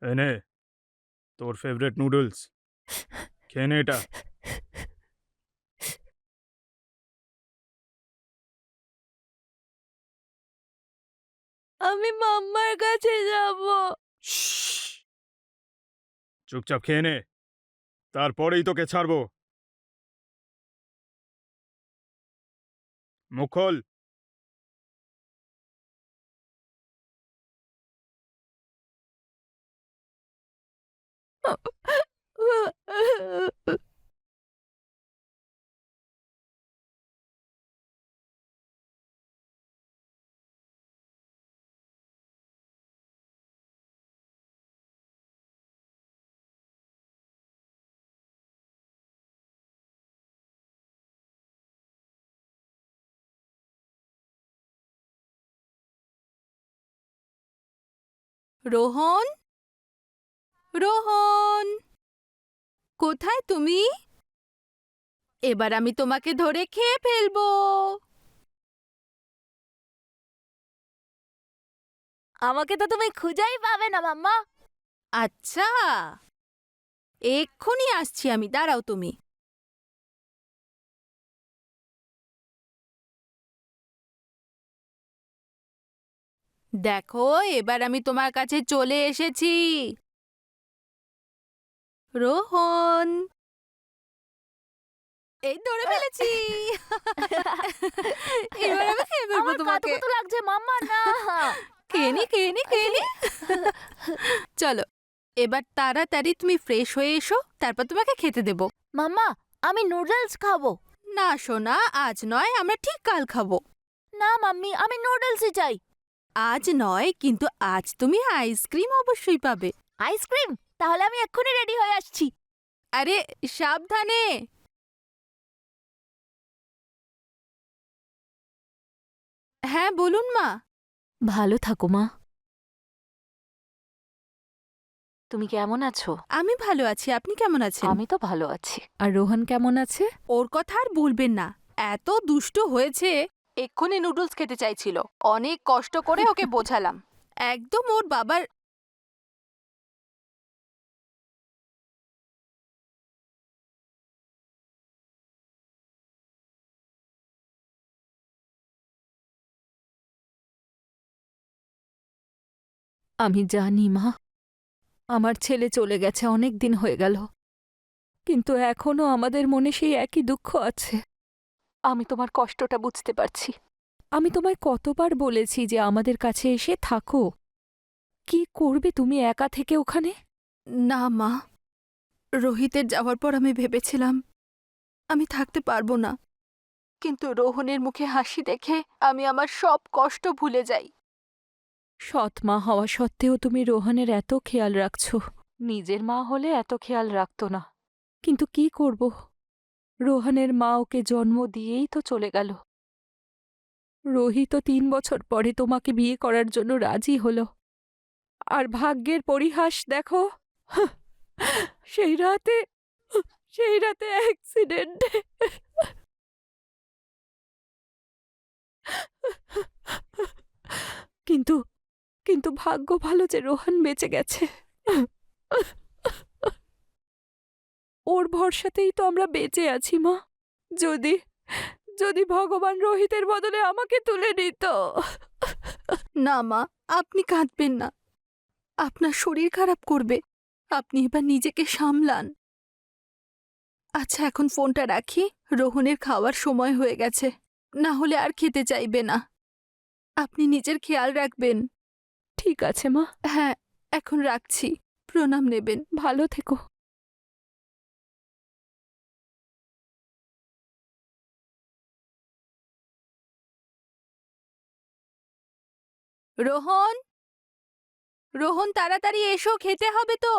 এনে তোর favourite noodles, খেয়ে নে এটা। আমি মাম্মার কাছে যাব। শ্শ্, চুপচাপ খেয়ে নে, তারপরেই তোকে ছাড়বো। মুখ খোল। রোহন, রোহন, কোথায় তুমি? এবার আমি তোমাকে ধরে খেয়ে ফেলবো। আমাকে তো তুমি খুঁজেই পাবে না মাম্মা। আচ্ছা, এক্ষুনি আসছি আমি, দাঁড়াও তুমি। দেখো, এবার আমি তোমার কাছে চলে এসেছি। রোহন, এই ধরে ফেলেছি। এবার আমি খেয়ে ফেলবো আমার তোমাকে। কাতকুতু লাগছে মাম্মা, না। খেয়ে নি, খেয়ে নি, খেয়ে নি। চলো, এবার তাড়াতাড়ি তুমি ফ্রেশ হয়ে এসো, তারপর তোমাকে খেতে দেব। মাম্মা, আমি নুডলস খাবো। না সোনা, আজ নয়, আমরা ঠিক কাল খাবো। না মাম্মি, আমি নুডলসই চাই। আজ নয়, কিন্তু আজ তুমি আইসক্রিম অবশ্যই পাবে। আইসক্রিম? তাহলে আমি এক্ষুনি রেডি হয়ে আসছি। আরে সাবধানে। হ্যাঁ বলুন মা। ভালো থাকো মা। তুমি কেমন আছো? আমি ভালো আছি, আপনি কেমন আছেন? আমি তো ভালো আছি। আর রোহন কেমন আছে? ওর কথা আর বলবেন না, এত দুষ্ট হয়েছে। এক্ষুনি নুডলস খেতে চাইছিল, অনেক কষ্ট করে ওকে বোঝালাম। একদম ওর বাবার। আমি জানি মা, আমার ছেলে চলে গেছে, অনেক দিন হয়ে গেল, কিন্তু এখনো আমাদের মনে সেই একই দুঃখ আছে। আমি তোমার কষ্টটা বুঝতে পারছি। আমি তোমায় কতবার বলেছি যে আমাদের কাছে এসে থাকো। কি করবে তুমি একা থেকে ওখানে? না মা, রোহিতের যাওয়ার পর আমি ভেবেছিলাম আমি থাকতে পারবো না, কিন্তু রোহনের মুখে হাসি দেখে আমি আমার সব কষ্ট ভুলে যাই। সৎ মা হওয়া সত্ত্বেও তুমি রোহনের এত খেয়াল রাখছো। নিজের মা হলে এত খেয়াল রাখতো না, কিন্তু কি করব, রোহনের মা ওকে জন্ম দিয়েই তো চলে গেল। রোহিত ৩ বছর পরে তোমাকে বিয়ে করার জন্য রাজি হলো, আর ভাগ্যের পরিহাস দেখো, সেই রাতে সেই রাতে অ্যাক্সিডেন্টে। কিন্তু কিন্তু ভাগ্য ভালো যে রোহন বেঁচে গেছে। ওর ভরসাতেই তো আমরা বেঁচে আছি মা। যদি যদি ভগবান রোহিতের বদলে আমাকে তুলে নিত। না মা, আপনি কাঁদবেন না, আপনার শরীর খারাপ করবে। আপনি এবার নিজেকে সামলান। আচ্ছা, এখন ফোনটা রাখি, রোহনের খাওয়ার সময় হয়ে গেছে, না হলে আর খেতে চাইবে না। আপনি নিজের খেয়াল রাখবেন। ঠিক আছে মা, হ্যাঁ, এখন রাখছি, প্রণাম নেবেন। ভালো থেকো। রোহন, রোহন তাড়াতাড়ি এসো, খেতে হবে তো,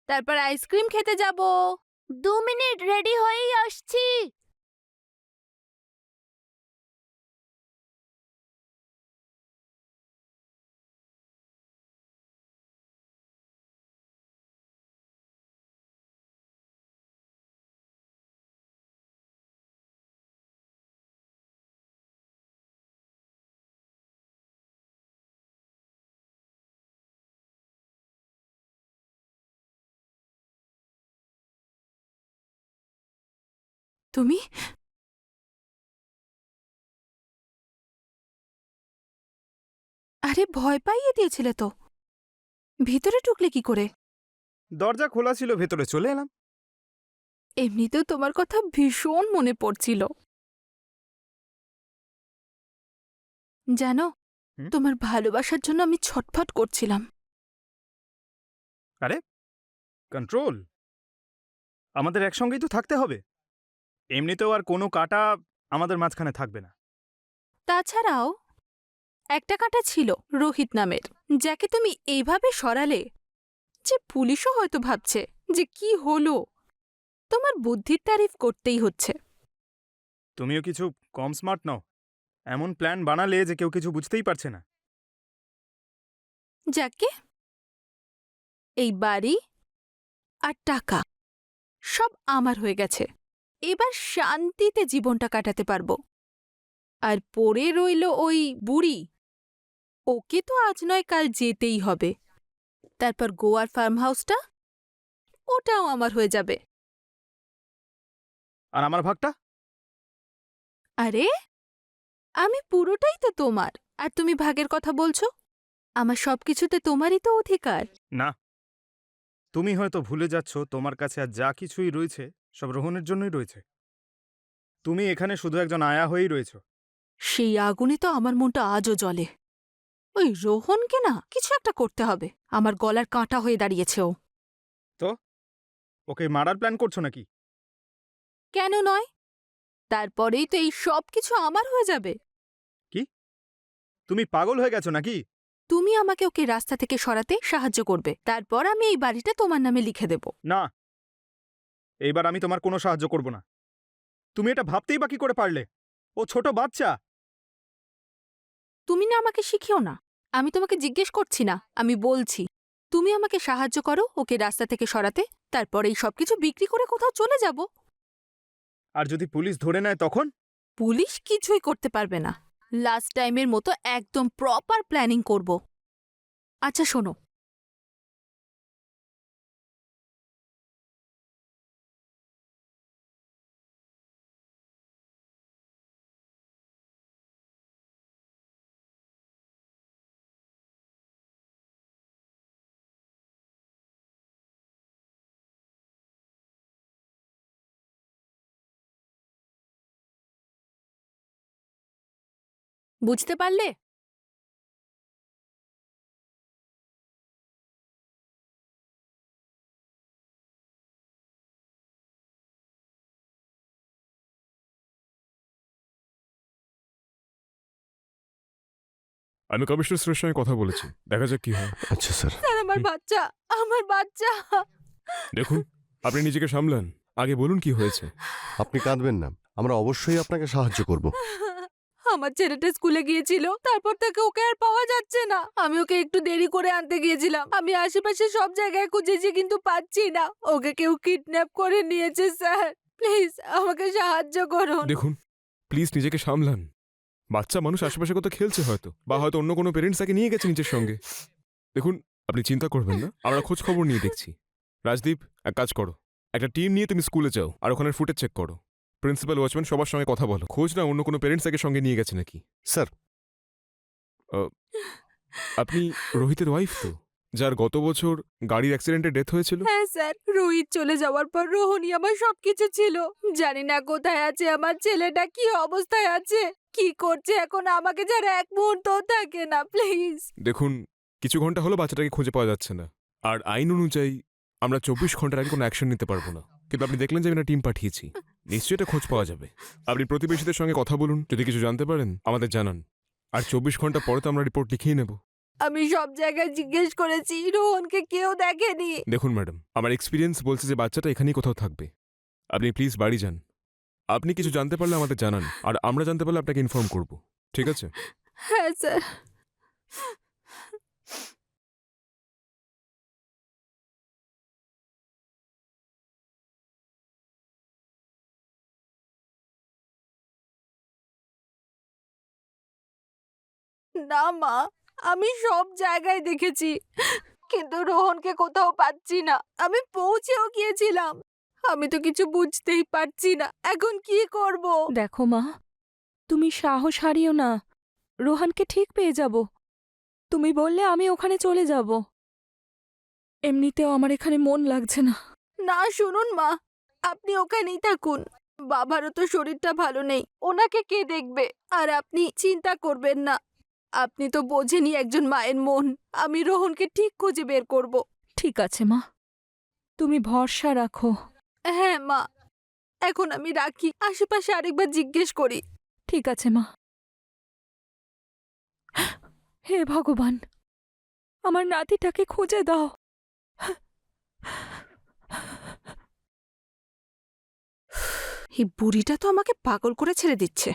তারপর আইসক্রিম খেতে যাব। 2 মিনিট, রেডি হয়েই আসছি। তুমি আরে ভয় পাইয়ে দিয়েছিলে তো, ভিতরে ঢুকলে কি করে? দরজা খোলা ছিল, ভেতরে চলে এলাম। এমনিতেও তোমার কথা ভীষণ মনে পড়ছিল। জানো, হুম? তোমার ভালোবাসার জন্য আমি ছটফট করছিলাম। আরে কন্ট্রোল, আমাদের একসঙ্গেই তো থাকতে হবে। এমনিতেও আর কোনো কাটা আমাদের মাঝখানে থাকবে না। তাছাড়াও একটা কাঁটা ছিল রোহিত নামের, যাকে তুমি এইভাবে সরালে যে পুলিশও হয়তো ভাবছে যে কি হলো। তোমার বুদ্ধির তারিফ করতেই হচ্ছে। তুমিও কিছু কম স্মার্ট নাও, এমন প্ল্যান বানালে যে কেউ কিছু বুঝতেই পারছে না। যাকে এই বাড়ি আর টাকা সব আমার হয়ে গেছে, এবার শান্তিতে জীবনটা কাটাতে পারবো। আর পড়ে রইল ওই বুড়ি, ওকে তো আজ নয় কাল যেতেই হবে। তারপর গোয়ার ফার্ম হাউসটা, ওটাও আমার হয়ে যাবে। আর আমার ভাগটা? আরে আমি পুরোটাই তো তোমার, আর তুমি ভাগের কথা বলছো? আমার সবকিছুতে তোমারই তো অধিকার। না, তুমি হয়তো ভুলে যাচ্ছ তোমার কাছে আর যা কিছুই রয়েছে সব রোহনের জন্যই রয়েছে। তুমি এখানে শুধু একজন আয়া হয়েই রয়েছো। সেই আগুনে তো আমার মনটা আজও জ্বলে। ওই রোহনকে না কিছু একটা করতে হবে, আমার গলার কাঁটা হয়ে দাঁড়িয়েছে ও। তো ওকে মারার প্ল্যান করছো নাকি? কেন নয়? তারপরেই তো এই সব কিছু আমার হয়ে যাবে। কি, তুমি পাগল হয়ে গেছো নাকি? তুমি আমাকে ওকে রাস্তা থেকে সরাতে সাহায্য করবে, তারপর আমি এই বাড়িটা তোমার নামে লিখে দেব। না, এইবার আমি তোমার কোনো সাহায্য করব না। তুমি এটা ভাবতেই বা কি করে পারলে? ও ছোট বাচ্চা। তুমি না আমাকে শিখিও না, আমি তোমাকে জিজ্ঞেস করছি না, আমি বলছি তুমি আমাকে সাহায্য করো ওকে রাস্তা থেকে সরাতে, তারপর এই সবকিছু বিক্রি করে কোথাও চলে যাব। আর যদি পুলিশ ধরে নেয় তখন? পুলিশ কিছুই করতে পারবে না। লাস্ট টাইমের মতো একদম প্রপার প্ল্যানিং করব। আচ্ছা শোনো, বুঝতে পারলে? আমি কমিশনার স্যারের সঙ্গে কথা বলেছি, দেখা যাক কি হয়। আচ্ছা স্যার। স্যার আমার বাচ্চা, আমার বাচ্চা। দেখুন, আপনি নিজেকে সামলান, আগে বলুন কি হয়েছে। আপনি কাঁদবেন না, আমরা অবশ্যই আপনাকে সাহায্য করব। আমার ছেলেটা স্কুলে গিয়েছিল, তারপর থেকে ওকে আর পাওয়া যাচ্ছে না। আমি ওকে একটু দেরি করে আনতে গিয়েছিলাম, আমি আশেপাশে সব জায়গায় খুঁজেছি কিন্তু পাচ্ছি না। ওকে কেউ কিডন্যাপ করে নিয়েছে স্যার, প্লিজ আমাকে সাহায্য করুন। দেখুন, প্লিজ নিজেকে সামলান। বাচ্চা মানুষ আশেপাশে কোথাও খেলছে হয়তো, বা হয়তো অন্য কোনো পেরেন্টস তাকে নিয়ে গেছে নিজের সঙ্গে। দেখুন, আপনি চিন্তা করবেন না, আমরা খোঁজ খবর নিয়ে দেখছি। রাজদীপ, এক কাজ করো, একটা টিম নিয়ে তুমি স্কুলে যাও আর ওখানে ফুটেজ চেক করো। প্রিন্সিপাল, ওয়াচম্যান সবার সঙ্গে কথা বলো, খোঁজ না অন্য কোনো পেরেন্টস তাকে সঙ্গে নিয়ে গেছে নাকি। স্যার, আপনি রোহিতের ওয়াইফ তো, যার গত বছর গাড়ির অ্যাক্সিডেন্টে ডেথ হয়েছিল? হ্যাঁ স্যার, রোহিত চলে যাওয়ার পর রোহনই আমার সবকিছু ছিল। জানি না কোথায় আছে আমার ছেলেটা, কি অবস্থায় আছে, কি করছে এখন, আমাকে যারা এক মুহূর্তও থাকে না। প্লিজ। দেখুন, কিছু ঘন্টা হলো বাচ্চাটাকে খুঁজে পাওয়া যাচ্ছে না, আর আইন অনুযায়ী আমরা 24 ঘন্টার আগে কোনো অ্যাকশন নিতে পারবো না। কিন্তু আপনি দেখলেন যে আমি একটা টিম পাঠিয়েছি, নিশ্চয়ই এটা খোঁজ পাওয়া যাবে। আপনি প্রতিবেশীদের সঙ্গে কথা বলুন, যদি কিছু জানতে পারেন আমাদের জানান, আর 24 ঘন্টা পরে তো আমরা রিপোর্ট লিখিয়ে নেব। আমি সব জায়গায় জিজ্ঞেস করেছি, রোহনকে কেউ দেখেনি। দেখুন ম্যাডাম, আমার এক্সপিরিয়েন্স বলছে যে বাচ্চাটা এখানেই কোথাও থাকবে। আপনি প্লিজ বাড়ি যান, আপনি কিছু জানতে পারলে আমাদের জানান, আর আমরা জানতে পারলে আপনাকে ইনফর্ম করব, ঠিক আছে? হ্যাঁ স্যার। না মা, আমি সব জায়গায় দেখেছি, কিন্তু রোহনকে কোথাও পাচ্ছি না। আমি পৌঁছেও গিয়েছিলাম, আমি তো কিছু বুঝতেই পারছি না এখন কি করব। দেখো মা, তুমি সাহস হারিও না, রোহানকে ঠিক পেয়ে যাব। তুমি বললে আমি ওখানে চলে যাব। এমনিতেও আমার এখানে মন লাগছে না। না শুনুন মা, আপনি ওখানেই থাকুন। বাবারও তো শরীরটা ভালো নেই, ওনাকে কে দেখবে? আর আপনি চিন্তা করবেন না, আপনি তো বোঝেনই একজন মায়ের মন। আমি রোহনকে ঠিক খুঁজে বের করব। ঠিক আছে মা, তুমি ভরসা রাখো। হ্যাঁ মা, এখন আমি রাখি, আশেপাশে আরেকবার জিজ্ঞেস করি। ঠিক আছে মা। হে ভগবান, আমার নাতিটাকে খুঁজে দাও। এই বুড়িটা তো আমাকে পাগল করে ছেড়ে দিচ্ছে।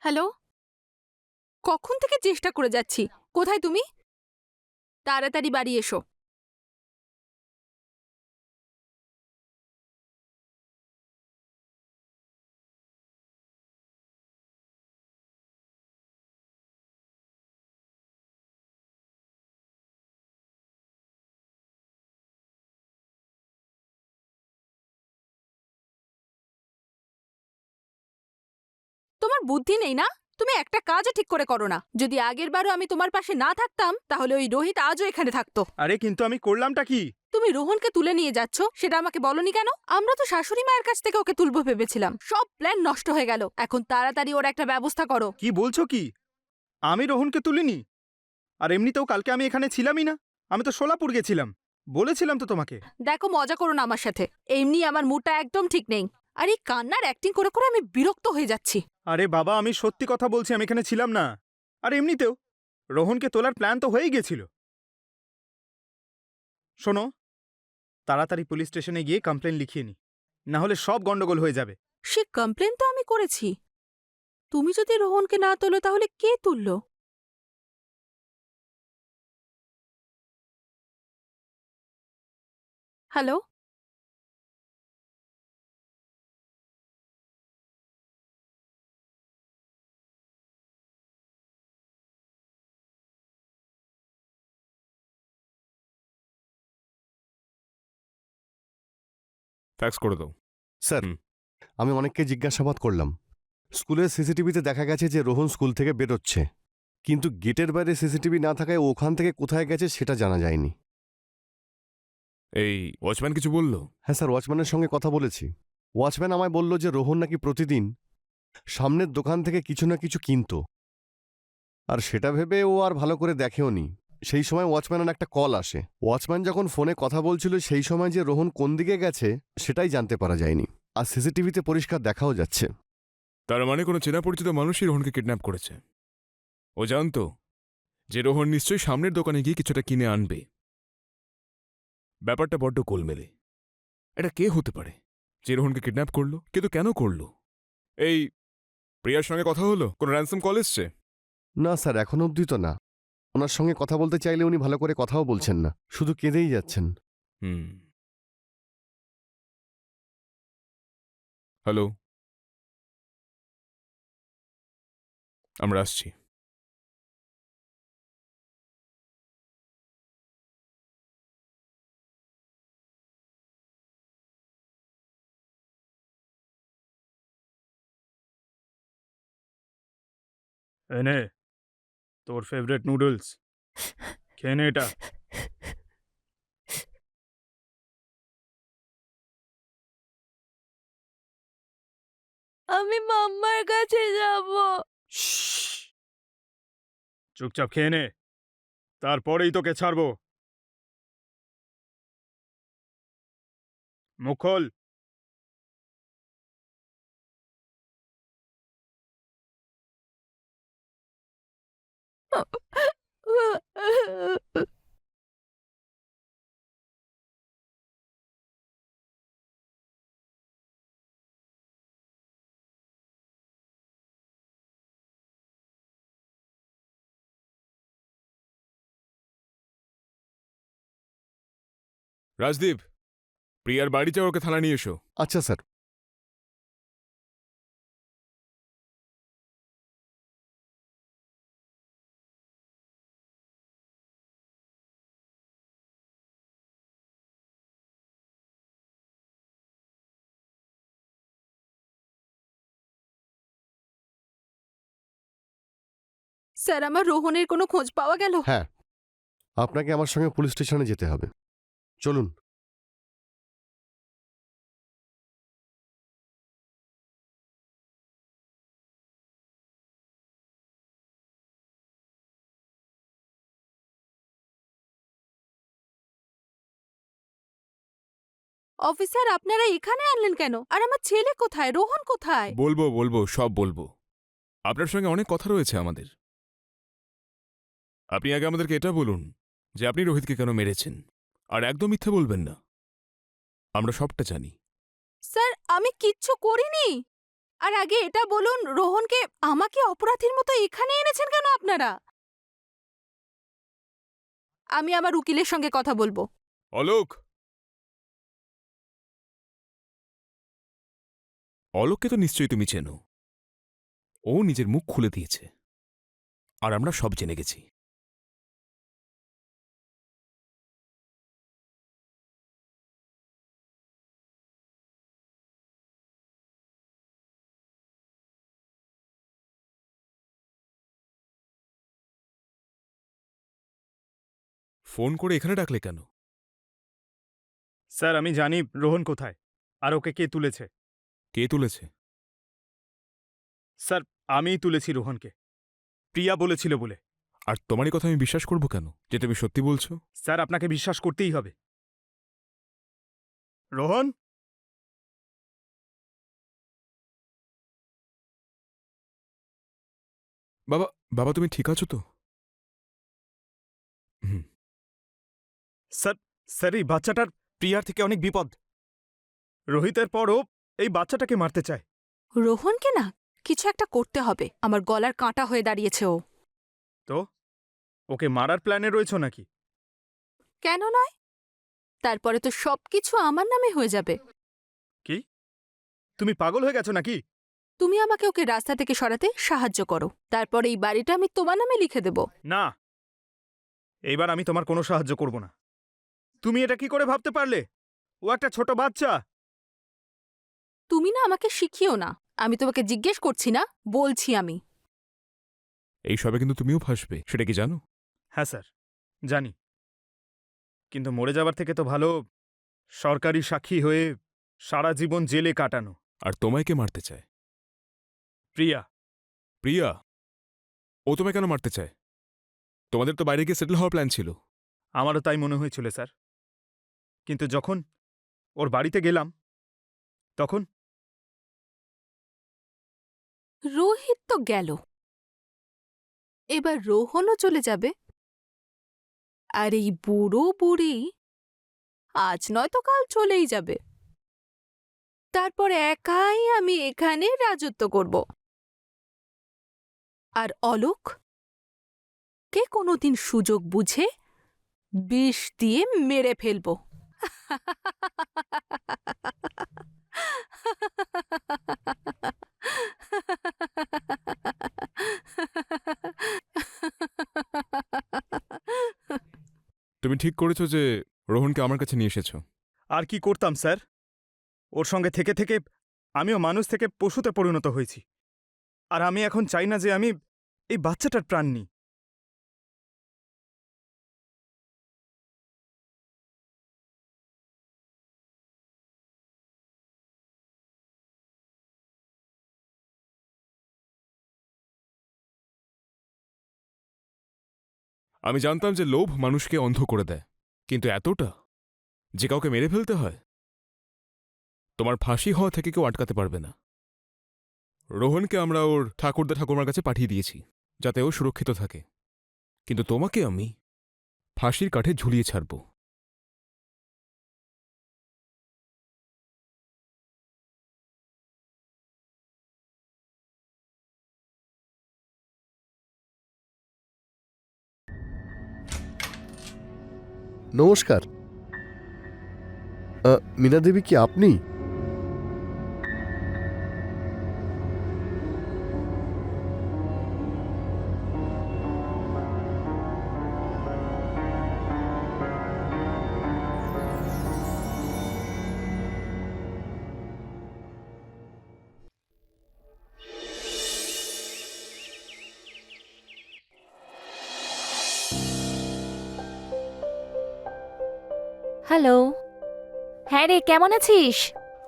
হ্যালো, কখন থেকে চেষ্টা করে যাচ্ছি। কোথায় তুমি? তাড়াতাড়ি বাড়ি এসো। তোমার বুদ্ধি নেই না? তুমি একটা কাজও ঠিক করে করো না। যদি আগের বারও আমি তোমার পাশে না থাকতাম তাহলে ওই রোহিত আজও এখানে থাকতো। আরে কিন্তু আমি করলামটা কি? তুমি রোহনকে তুলে নিয়ে যাচ্ছ, সেটা আমাকে বলনি কেন? আমরা তো শাশুড়ি মায়ের কাছ থেকে ওকে তুলবো ভেবেছিলাম। সব প্ল্যান নষ্ট হয়ে গেল। এখন তাড়াতাড়ি ওর একটা ব্যবস্থা করো। কি বলছো কি? আমি রোহনকে তুলিনি। আর এমনিতেও কালকে আমি এখানে ছিলামই না। আমি তো সোলাপুর গেছিলাম। বলেছিলাম তো তোমাকে। দেখো, মজা করো না আমার সাথে। এমনি আমার মুডটা একদম ঠিক নেই। আর এই কান্নার অ্যাক্টিং করে করে আমি বিরক্ত হয়ে যাচ্ছি। আরে বাবা, আমি সত্যি কথা বলছি, আমি এখানে ছিলাম না। আর এমনিতেও রোহনকে তোলার প্ল্যান তো হয়েই গেছিল। শোনো, তাড়াতাড়ি পুলিশ স্টেশনে গিয়ে কমপ্লেন লিখিয়ে নি, না হলে সব গন্ডগোল হয়ে যাবে। সে কমপ্লেন তো আমি করেছি। তুমি যদি রোহনকে না তোলো তাহলে কে তুললো? হ্যালো, ফ্যাক্স করে দাও। স্যার, হুম। আমি অনেককে জিজ্ঞাসাবাদ করলাম। স্কুলের সিসিটিভিতে দেখা গেছে যে রোহন স্কুল থেকে বেরোচ্ছে, কিন্তু গেটের বাইরে সিসিটিভি না থাকায় ও ওখান থেকে কোথায় গেছে সেটা জানা যায়নি। এই ওয়াচম্যান কিছু বললো? হ্যাঁ স্যার, ওয়াচম্যানের সঙ্গে কথা বলেছি। ওয়াচম্যান আমায় বলল যে রোহন নাকি প্রতিদিন সামনের দোকান থেকে কিছু না কিছু কিনতো, আর সেটা ভেবে ও আর ভালো করে দেখেও নি। সেই সময় ওয়াচম্যানের একটা কল আসে। ওয়াচম্যান যখন ফোনে কথা বলছিল সেই সময় যে রোহন কোন দিকে গেছে সেটাই জানতে পারা যায়নি। আর সিসিটিভিতে পরিষ্কার দেখাও যাচ্ছে। তার মানে কোনো চেনা পরিচিত মানুষই রোহনকে কিডন্যাপ করেছে। ও জানতো যে রোহন নিশ্চয়ই সামনের দোকানে গিয়ে কিছুটা কিনে আনবে। ব্যাপারটা বড্ড গোলমেলে। এটা কে হতে পারে যে রোহনকে কিডন্যাপ করলো? কিন্তু কেন করলো? এই প্রিয়ার সঙ্গে কথা হলো? কোনো র্যানসম কল এসছে? না স্যার, এখন অবধি তো না। ওনার সঙ্গে কথা বলতে চাইলে উনি ভালো করে কথাও বলছেন না, শুধু কেঁদেই যাচ্ছেন। হুম। হ্যালো, আমরা আসছি। এনে তোর ফেভারিট নুডলস, খেয়ে নে এটা। আমি মাম্মার কাছে যাব। শ্শ্, চুপচাপ খেয়ে নে, তারপরেই তোকে ছাড়বো। মুখ খোল। রাজদীপ, প্রিয়ার বাড়ি যাও, ওকে থানা নিয়ে এসো। আচ্ছা স্যার। স্যার, আমার রোহনের কোনো খোঁজ পাওয়া গেল? হ্যাঁ, আপনাকে আমার সঙ্গে পুলিশ স্টেশনে যেতে হবে। চলুন। অফিসার, আপনারা এখানে আনলেন কেন? আর আমার ছেলে কোথায়? রোহন কোথায়? বলবো বলবো সব বলবো। আপনার সঙ্গে অনেক কথা রয়েছে আমাদের। আপনি আগে আমাদেরকে এটা বলুন যে আপনি রোহিতকে কেন মেরেছেন, আর একদম মিথ্যে বলবেন না। আমরা সবটা জানি। স্যার, আমি কিচ্ছু করিনি। আর আগে এটা বলুন, রোহনকে আমাকে অপরাধীর মতো এখানে এনেছেন কেন আপনারা? আমি আমার উকিলের সঙ্গে কথা বলবো। অলোক, অলোককে তো নিশ্চয়ই তুমি চেনো। ও নিজের মুখ খুলে দিয়েছে, আর আমরা সব জেনে গেছি। ফোন করে এখানে ডাকলে কেন? স্যার, আমি জানি রোহন কোথায়, আর ওকে কে তুলেছে। কে তুলেছে? স্যার, আমিই তুলেছি রোহনকে। প্রিয়া বলেছিল বলে। আর তোমারই কথা আমি বিশ্বাস করব কেন যে তুমি সত্যি বলছো? স্যার, আপনাকে বিশ্বাস করতেই হবে। রোহন, বাবা, বাবা তুমি ঠিক আছো তো? হুম। স্যার, স্যার, এই বাচ্চাটার প্রিয়ার থেকে অনেক বিপদ। রোহিতের পরও এই বাচ্চাটাকে মারতে চায়। রোহনকে না কিছু একটা করতে হবে। আমার গলার কাঁটা হয়ে দাঁড়িয়েছে ও। তো ওকে মারার প্ল্যানে রয়েছো নাকি? কেন নয়? তারপরে তো সবকিছু আমার নামে হয়ে যাবে। কি? তুমি পাগল হয়ে গেছো নাকি? তুমি আমাকে ওকে রাস্তা থেকে সরাতে সাহায্য করো, তারপরে এই বাড়িটা আমি তোমার নামে লিখে দেব। না, এইবার আমি তোমার কোনো সাহায্য করব না। তুমি এটা কি করে ভাবতে পারলে? ও একটা ছোট বাচ্চা। তুমি না আমাকে শিখিও না। আমি তোমাকে জিজ্ঞেস করছি না, বলছি আমি। এই সবে কিন্তু তুমিও ফাঁসবে, সেটা কি জানো? হ্যাঁ স্যার, জানি। কিন্তু মরে যাবার থেকে তো ভালো সরকারি সাক্ষী হয়ে সারা জীবন জেলে কাটানো। আর তোমায় কে মারতে চায়? প্রিয়া। প্রিয়া? ও তোমায় কেন মারতে চায়? তোমাদের তো বাইরে গিয়ে সেটেল হওয়ার প্ল্যান ছিল। আমারও তাই মনে হয়েছিল স্যার, কিন্তু যখন ওর বাড়িতে গেলাম তখন রোহিত তো গেল, এবার রোহনও চলে যাবে। আর এই বুড়ো বুড়ি আজ নয়তো কাল চলেই যাবে। তারপর একাই আমি এখানে রাজত্ব করব। আর অলোক কে কোনোদিন সুযোগ বুঝে বিষ দিয়ে মেরে ফেলব। তুমি ঠিক করেছো যে রোহনকে আমার কাছে নিয়ে এসেছো। আর কি করতাম স্যার? ওর সঙ্গে থেকে থেকে আমিও মানুষ থেকে পশুতে পরিণত হয়েছি। আর আমি এখন চাই না যে আমি এই বাচ্চাটার প্রাণ নিই। আমি জানতাম যে লোভ মানুষকে অন্ধ করে দেয়, কিন্তু এতটা যে কাউকে মেরে ফেলতে হয়? তোমার ফাঁসি হওয়া থেকে কেউ আটকাতে পারবে না। রোহনকে আমরা ওর ঠাকুরদা ঠাকুমার কাছে পাঠিয়ে দিয়েছি যাতে ও সুরক্ষিত থাকে, কিন্তু তোমাকে আমি ফাঁসির কাঠে ঝুলিয়ে ছাড়ব। নমস্কার। মীনা দেবী কি আপনি? হ্যালো। হ্যাঁ রে, কেমন আছিস?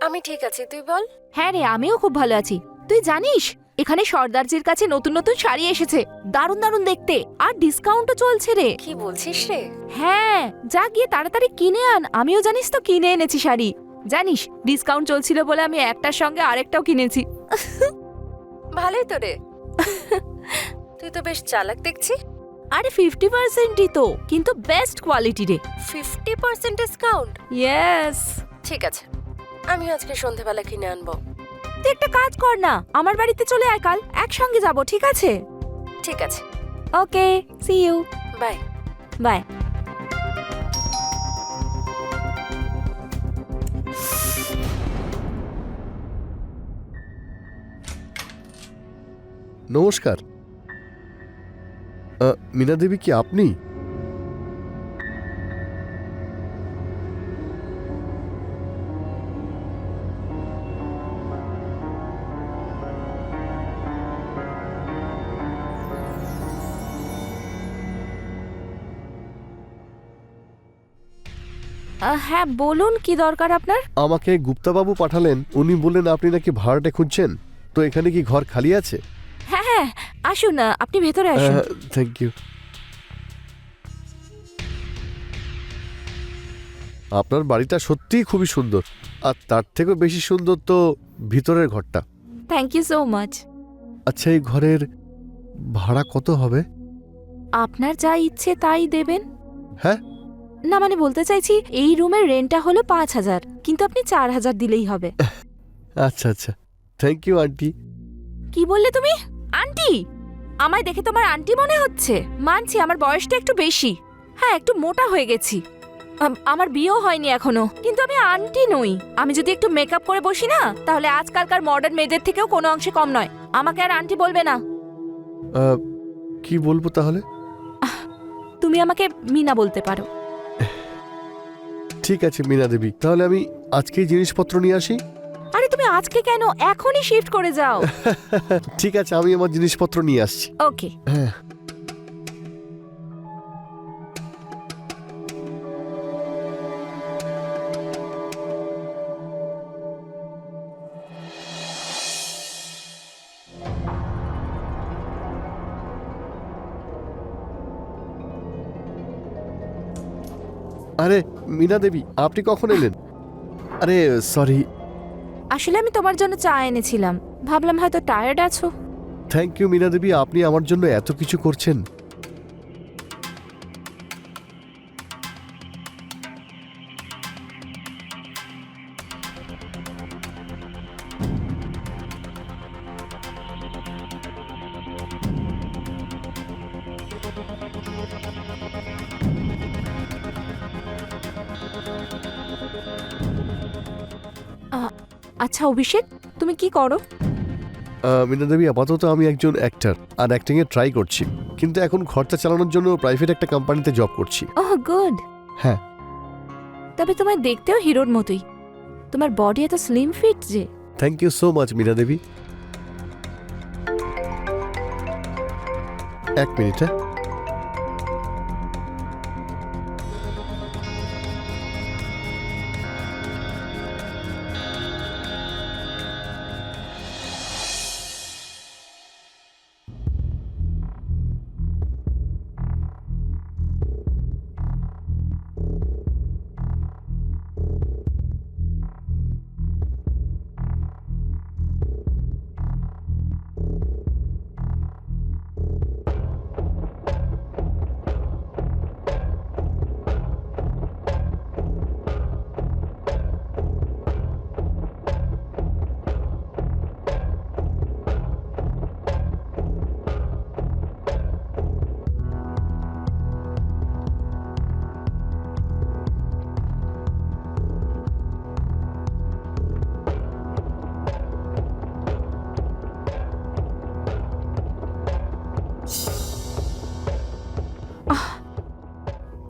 আমি ঠিক আছি, তুই বল। হ্যাঁ রে, আমিও খুব ভালো আছি। তুই জানিস এখানে সর্দারজির কাছে নতুন নতুন শাড়ি এসেছে, দারুণ দারুণ দেখতে, আর ডিসকাউন্টও চলছে রে। কি বলছিস রে? হ্যাঁ, যা গিয়ে তাড়াতাড়ি কিনে আন। আমিও জানিস তো কিনে এনেছি শাড়ি। জানিস ডিসকাউন্ট চলছিল বলে আমি একটার সঙ্গে আরেকটাও কিনেছি। ভালোই তো রে। তুই তো বেশ চালাক দেখছি। আরে 50%ই তো, কিন্তু বেস্ট কোয়ালিটি রে। 50% ডিসকাউন্ট? ইয়েস। ঠিক আছে, আমি আজকে সন্ধেবেলা কিনে আনবো। তুই একটা কাজ কর না, আমার বাড়িতে চলে আয়, কাল একসঙ্গে যাব, ঠিক আছে? ঠিক আছে, ওকে, সি ইউ। বাই। বাই। নমস্কার। মীনা দেবী কি আপনি? হ্যাঁ বলুন, কি দরকার আপনার? আমাকে গুপ্তাবাবু পাঠালেন, উনি বললেন আপনি নাকি ভাড়াটে খুঁজছেন, তো এখানে কি ঘর খালি আছে? হ্যাঁ হ্যাঁ, আসুন না, আপনি ভেতরে আসুন। Thank you. আপনার বাড়িটা সত্যিই খুবই সুন্দর, আর তার থেকেও বেশি সুন্দর তো ভিতরের ঘরটা। Thank you so much. আচ্ছা, এই ঘরের ভাড়া কত হবে? আপনার যা ইচ্ছে তাই দেবেন। হ্যাঁ? না মানে বলতে চাইছি, এই রুমের রেন্টটা হলো 5,000, কিন্তু আপনি 4,000 দিলেই হবে। আচ্ছা আচ্ছা, থ্যাংক ইউ আন্টি। কি বললে তুমি? আন্টি? আমায় দেখে তোমার আন্টি মনে হচ্ছে? মানছি আমার বয়সটা একটু বেশি, হ্যাঁ একটু মোটা হয়ে গেছি, আমার বিয়েও হয়নি এখনো, কিন্তু আমি আন্টি নই। আমি যদি একটু মেকআপ করে বসি না, তাহলে আজকালকার মডার্ন মেয়েদের থেকেও কোনো অংশে কম নয়। আমাকে আর আন্টি বলবে না। কি বলবো তাহলে? তুমি আমাকে মিনা বলতে পারো। ঠিক আছে মীনা দেবী, তাহলে আমি আজকেই জিনিসপত্র নিয়ে আসি। আরে তুমি আজকে কেন, এখনই শিফট করে যাও। ঠিক আছে, আমি আমার জিনিসপত্র নিয়ে আসছি। ওকে। হ্যাঁ। আরে মীনা দেবী, আপনি কখন এলেন? আরে সরি। আসলে আমি তোমার জন্য চা এনেছিলাম, ভাবলাম হয়তো টায়ার্ড আছো। থ্যাংক ইউ মীনা দেবী, আপনি আমার জন্য এত কিছু করছেন। আচ্ছা অভিষেক, তুমি কি করো? মীনা দেবী, আপাতত আমি একজন অ্যাক্টর আর অ্যাক্টিংয়ে ট্রাই করছি, কিন্তু এখন খরচা চালানোর জন্য প্রাইভেট একটা কোম্পানিতে জব করছি। Oh good. হ্যাঁ। তবে তোমায় দেখতেও হিরোর মতোই, তোমার বডি এত স্লিম ফিট যে। Thank you so much Meena Debi. এক মিনিট। হ্যাঁ,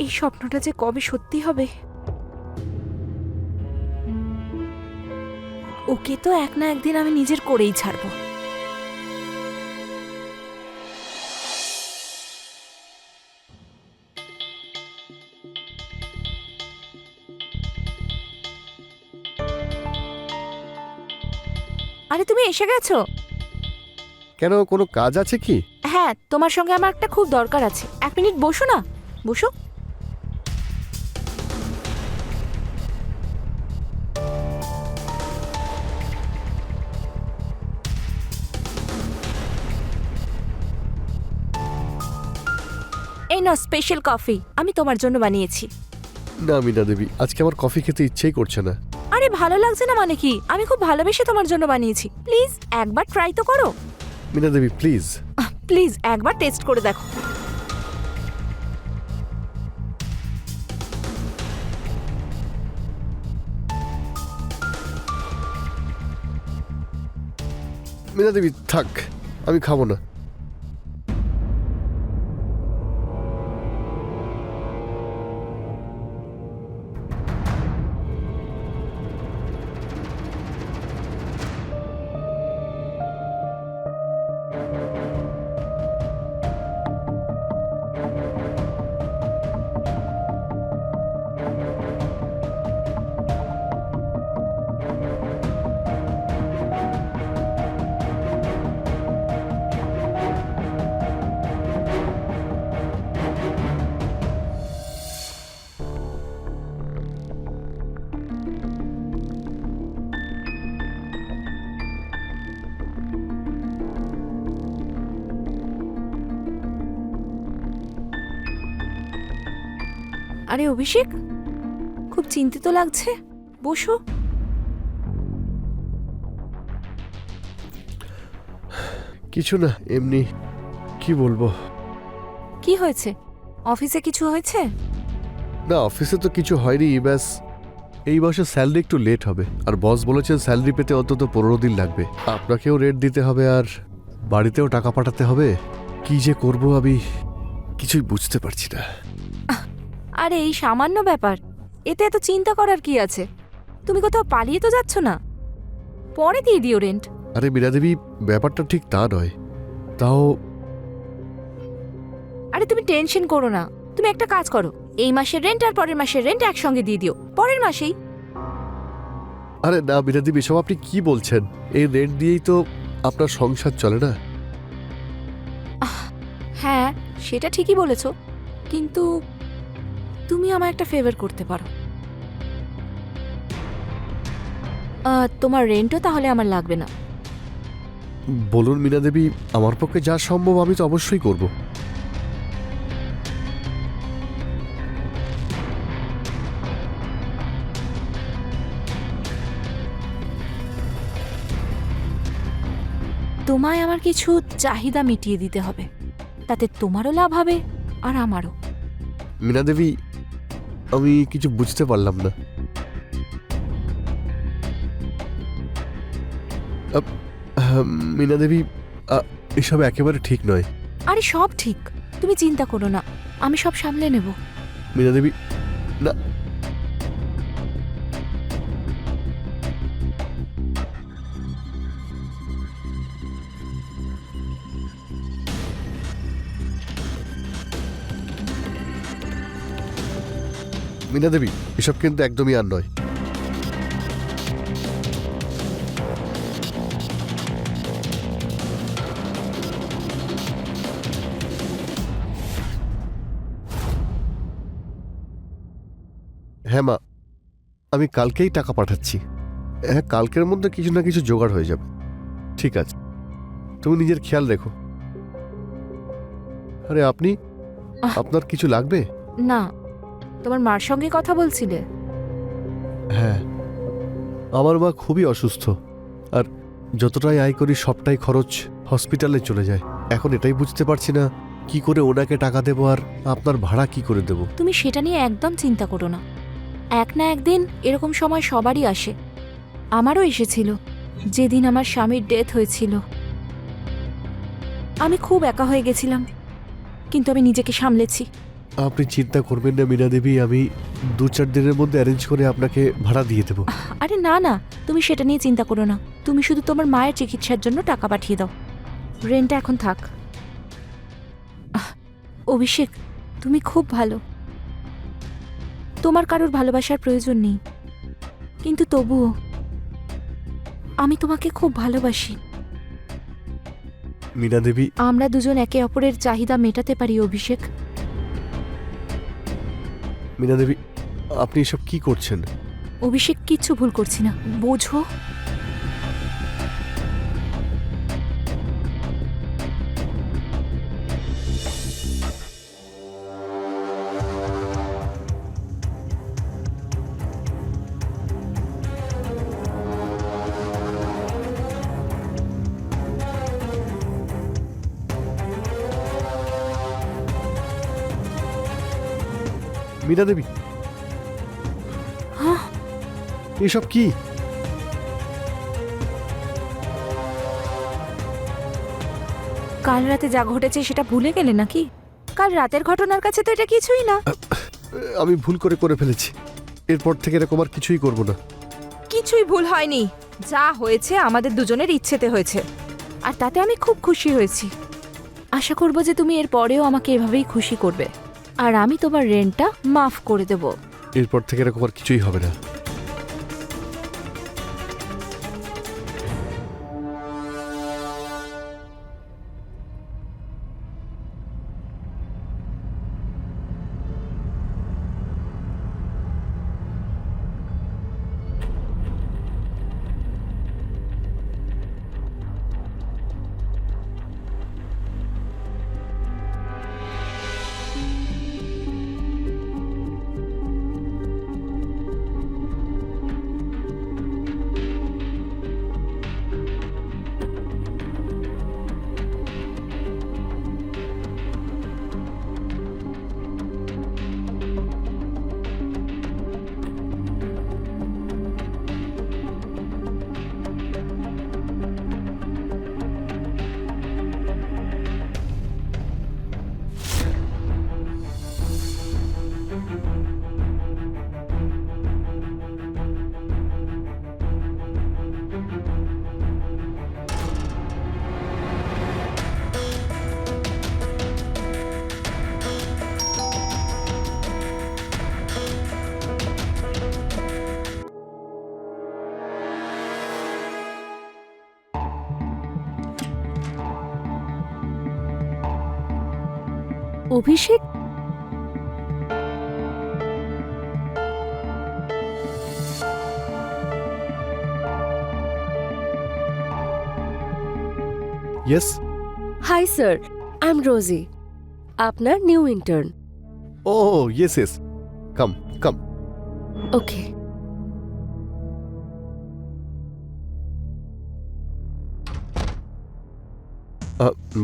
এই স্বপ্নটা যে কবে সত্যি হবে। ওকে তো এক না একদিন আমি নিজের করেই ছাড়বো। আরে তুমি এসে গেছো? কেন, কোনো কাজ আছে কি? হ্যাঁ, তোমার সঙ্গে আমার একটা খুব দরকার আছে। 1 মিনিট বসো না, বসো। এই নাও স্পেশাল কফি, আমি তোমার জন্য বানিয়েছি। না মীনা দেবী, আজকে আমার কফি খেতে ইচ্ছেই করছে না। আরে ভালো লাগছে না মানে কি? আমি খুব ভালোবেসে তোমার জন্য বানিয়েছি। প্লিজ একবার ট্রাই তো করো। মীনা দেবী প্লিজ। প্লিজ একবার টেস্ট করে দেখো। মীনা দেবী থাক, আমি খাবো না। আরে অভিষেক, খুব চিন্তিত লাগছে, বসো। কিছু না, এমনি। কি বলবো? কি হয়েছে? অফিসে কিছু হয়েছে? না, অফিসে তো কিছু হয়নি, ব্যাস এই মাসে স্যালারি একটু লেট হবে, আর বস বলেছেন স্যালারি পেতে অন্তত 15 দিন লাগবে। আপনাকেও রেট দিতে হবে আর বাড়িতেও টাকা পাঠাতে হবে। কি যে করব আমি কিছুই বুঝতে পারছি না। আরে এই সামান্য ব্যাপার, এতে এত চিন্তা করার কি আছে? তুমি কোথাও পালিয়ে তো যাচ্ছ না, পরে দিয়ে দিও রেন্ট। আরে মীরা দেবী, ব্যাপারটা ঠিক তা নয়। তাও আরে তুমি টেনশন করো না, তুমি একটা কাজ করো, এই মাসের রেন্ট আর পরের মাসের রেন্ট একসঙ্গে দিয়ে দিও, পরের মাসেই। আরে না মীরা দেবী, সব আপনি কি বলছেন? এই রেন্ট দিয়েই তো আপনার সংসার চলে না। হ্যাঁ সেটা ঠিকই বলেছ, কিন্তু তুমি আমায় একটা ফেভার করতে পারো। তোমার রেন্টও তাহলে আমার লাগবে না। বলুন মীনা দেবী, আমার পক্ষে যা সম্ভব আমি তো অবশ্যই করব। তোমায় আমার কিছু চাহিদা মিটিয়ে দিতে হবে, তাতে তোমারও লাভ হবে আর আমারও। মীনা দেবী, আমি কিছু বুঝতে পারলাম না। মীনা দেবী, এসব একেবারে ঠিক নয়। আরে সব ঠিক, তুমি চিন্তা করো না, আমি সব সামলে নেব। মীনা দেবী, না। মীনা দেবী, এসব কিন্তু একদমই আর নয়। হ্যাঁ মা, আমি কালকেই টাকা পাঠাচ্ছি। হ্যাঁ, কালকের মধ্যে কিছু না কিছু জোগাড় হয়ে যাবে। ঠিক আছে, তুমি নিজের খেয়াল রেখো। আরে আপনি, আপনার কিছু লাগবে? না, তোমার মার সঙ্গে কথা বলছিলে? হ্যাঁ, আমার মা খুবই অসুস্থ, আর যতটাই আয় করি সবটাই খরচ হসপিটালে চলে যায়। এখন এটাই বুঝতে পারছি না কি করে ওনাকে টাকা দেবো আর আপনার ভাড়া কি করে দেবো। তুমি সেটা নিয়ে একদম চিন্তা করো না, এক না একদিন এরকম সময় সবারই আসে। আমারও এসেছিল যেদিন আমার স্বামীর ডেথ হয়েছিল। আমি খুব একা হয়ে গেছিলাম, কিন্তু আমি নিজেকে সামলেছি। আপনি চিন্তা করবেন না মীনা দেবী, আমি 2-4 দিনের মধ্যে অ্যারেঞ্জ করে আপনাকে ভাড়া দিয়ে দেবো। আরে না না, তুমি সেটা নিয়ে চিন্তা করো না, তুমি শুধু তোমার মায়ের চিকিৎসার জন্য টাকা পাঠিয়ে দাও, রেন্টটা এখন থাক। অভিষেক, তুমি খুব ভালো, তোমার কারোর ভালোবাসার প্রয়োজন নেই, কিন্তু তবুও আমি তোমাকে খুব ভালোবাসি। মীনা দেবী, আমরা দুজন একে অপরের চাহিদা মেটাতে পারি অভিষেক। মীনা দেবী, আপনি এসব কি করছেন? অভিষেক কিচ্ছু ভুল করছি না, বোঝো। মীনা দেবী, হ্যাঁ, এসব কি? কাল রাতে যা ঘটেছে সেটা ভুলে গেলে নাকি? কাল রাতের ঘটনার কাছে তো এটা কিছুই না। আমি ভুল করে ফেলেছি। এরপর থেকে এরকম আর কিছুই করব না। কিছুই ভুল হয়নি, যা হয়েছে আমাদের দুজনের ইচ্ছেতে হয়েছে, আর তাতে আমি খুব খুশি হয়েছি। আশা করব যে তুমি এর পরেও আমাকে এভাবেই খুশি করবে, আর আমি তোমার রেন্টটা মাফ করে দেব। এরপর থেকে এরকম আর কিছুই হবে না। Abhishek, yes. Hi sir, I am Rosie, আপনার new intern. Oh yes yes, come come. Okay.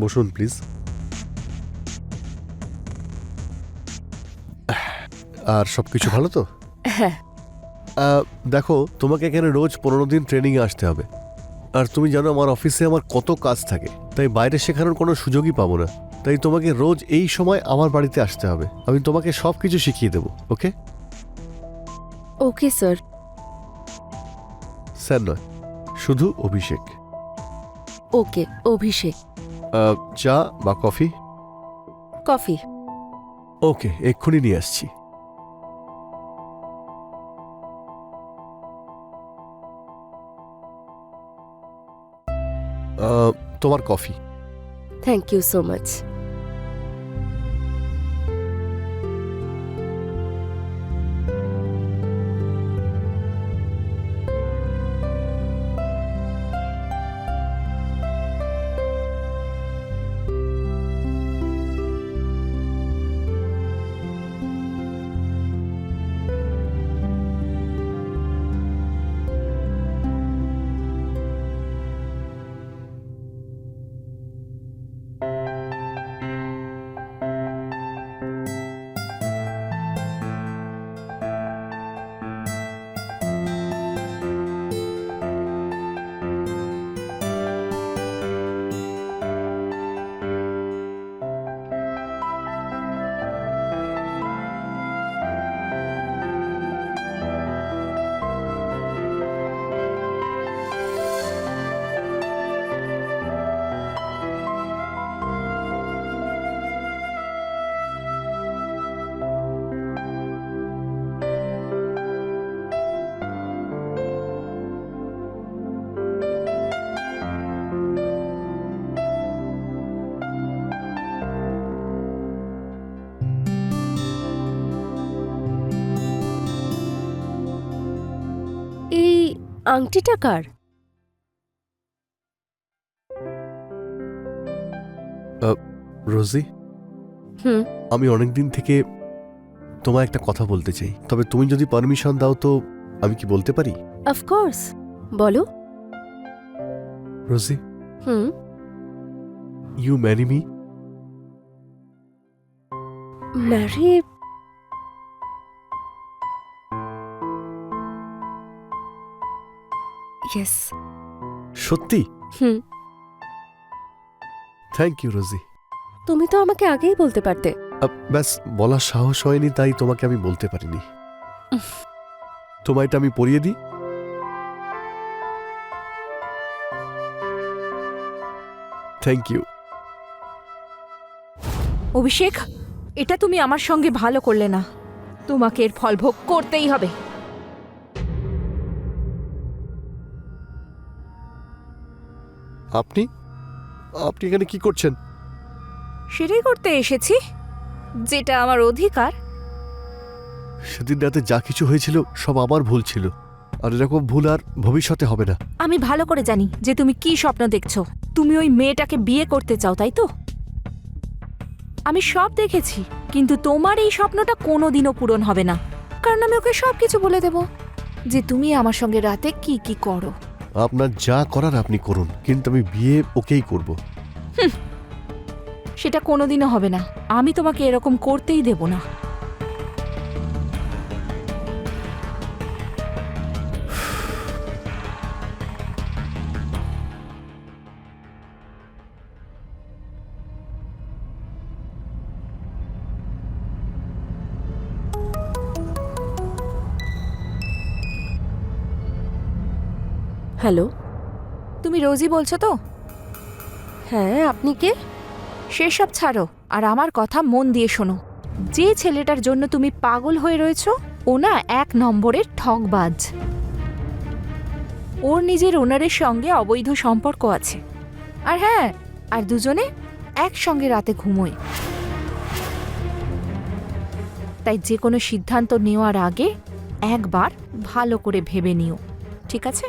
বসুন প্লিজ। আর সবকিছু ভালো তো? হ্যাঁ। দেখো, তোমাকে এখানে রোজ 15 দিন ট্রেনিংয়ে আসতে হবে। আর তুমি জানো আমার অফিসে আমার কত কাজ থাকে, তাই বাইরে শেখানোর কোনো সুযোগই পাবো না। তাই তোমাকে রোজ এই সময় আমার বাড়িতে আসতে হবে। আমি তোমাকে সব কিছু শিখিয়ে দেবো। ওকে? Okay sir. স্যার নয়, শুধু অভিষেক। ওকে অভিষেক। চা বা কফি? কফি। ওকে, এক্ষুনি নিয়ে আসছি। তোমার coffee. Thank you so much. আংটিটা কার? রোজি, হুম। আমি অনেকদিন থেকে তোমায় একটা কথা বলতে চাই, তবে তুমি যদি পারমিশন দাও তো আমি কি বলতে পারি? অফকোর্স, বলো। রোজি, হুম। You marry me? Marry? Yes. সত্যি? হুম। Thank you Rosie. তুমি তো আমাকে আগেই বলতে পারতে। ব্যাস বলার সাহস হয়নি, তাই তোমাকে আমি বলতে পারিনি। তোমায় এটা আমি পরিয়ে দিই। Thank you. অভিষেক, এটা তুমি আমার সঙ্গে ভালো করলে না। তোমাকে এর ফল ভোগ করতেই হবে। আপনি আপনি এখানে কি করছেন? সেটাই করতে এসেছি, যেটা আমার অধিকার। সেদিন রাতে যা কিছু হয়েছিল সব আমার ভুল ছিল, আর এরকম ভুল আর ভবিষ্যতে হবে না। আমি ভালো করে জানি যে তুমি কি স্বপ্ন দেখছো। তুমি ওই মেয়েটাকে বিয়ে করতে চাও, তাই তো? আমি সব দেখেছি, কিন্তু তোমার এই স্বপ্নটা কোনোদিনও পূরণ হবে না, কারণ আমি ওকে সব কিছু বলে দেব যে তুমি আমার সঙ্গে রাতে কি কি করো। আপনার যা করার আপনি করুন, কিন্তু আমি বিয়ে ওকেই করব। সেটা কোনোদিনও হবে না। আমি তোমাকে এরকম করতেই দেব না। হ্যালো। তুমি রোজই বলছো তো? হ্যাঁ, আপনি কে? সেসব ছাড়ো, আর আমার কথা মন দিয়ে শোনো। যে ছেলেটার জন্য তুমি পাগল হয়ে রয়েছো, ও না 1 নম্বরের ঠকবাজ। ওর নিজের ওনারের সঙ্গে অবৈধ সম্পর্ক আছে। আর হ্যাঁ, আর দুজনে একসঙ্গে রাতে ঘুমোয়। তাই যে কোনো সিদ্ধান্ত নেওয়ার আগে একবার ভালো করে ভেবে নিও, ঠিক আছে?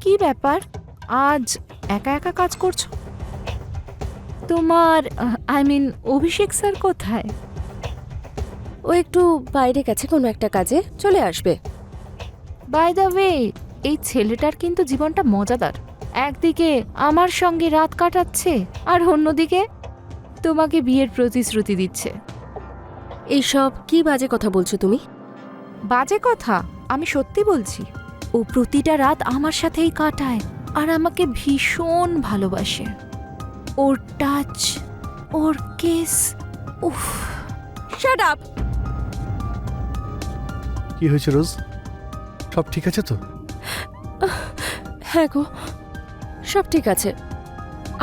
কি ব্যাপার, আজ একা একা কাজ করছো? তোমার অভিষেক স্যার কোথায়? ও একটু বাইরে গেছে কোনো একটা কাজে, চলে আসবে। বাই দ্য ওয়ে, এই ছেলেটার কিন্তু জীবনটা মজাদার। একদিকে আমার সঙ্গে রাত কাটাচ্ছে, আর অন্যদিকে তোমাকে বিয়ের প্রতিশ্রুতি দিচ্ছে। এইসব কি বাজে কথা বলছো তুমি? বাজে কথা? আমি সত্যি বলছি। ও প্রতিটা রাত আমার সাথেই কাটায়, আর আমাকে ভীষণ ভালোবাসে। ওর টাচ, ওর কিস, উফ। Shut up! কি হয়েছে রোজ? সব ঠিক আছে তো? হ্যাঁ গো, সব ঠিক আছে।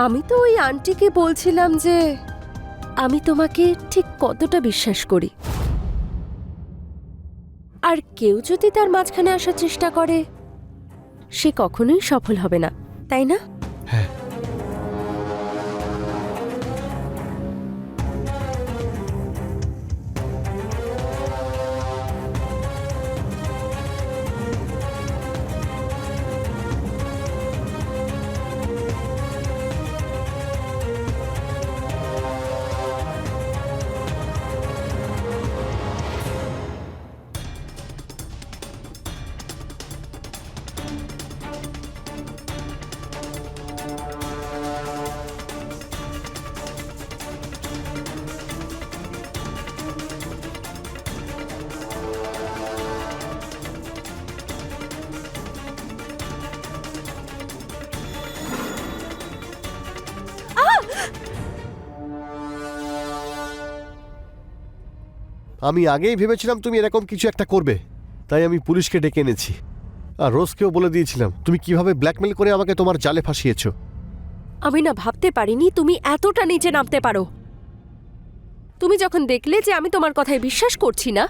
আমি তো ওই আন্টিকে বলছিলাম যে আমি তোমাকে ঠিক কতটা বিশ্বাস করি, আর কেউ যদি তার মাঝখানে আসার চেষ্টা করে সে কখনোই সফল হবে না, তাই না? হ্যাঁ। আমি আগেই ভেবেছিলাম তুমি এরকম কিছু একটা করবে, তাই আমি পুলিশকে ডেকে এনেছি। আর রোজকেও বলে দিয়েছিলাম তুমি কিভাবে ব্ল্যাকমেল করে আমাকে তোমার জালে ফাঁসিয়েছো। আমি না ভাবতে পারিনি তুমি এতটা নিচে নামতে পারো। তুমি যখন দেখলে যে আমি তোমার কথায় বিশ্বাস করছি না,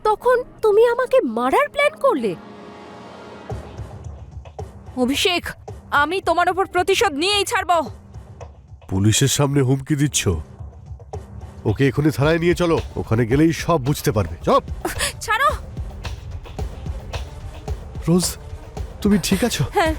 তখন তুমি আমাকে মারার প্ল্যান করলে। অভিষেক, আমি তোমার ওপর প্রতিশোধ নিয়েই ছাড়বো। পুলিশের সামনে হুমকি দিচ্ছ? ওকে এখনই থানায় নিয়ে চলো, ওখানে গেলেই সব বুঝতে পারবে। চপ। ছাড়ো। রোজ, তুমি ঠিক আছো? হ্যাঁ,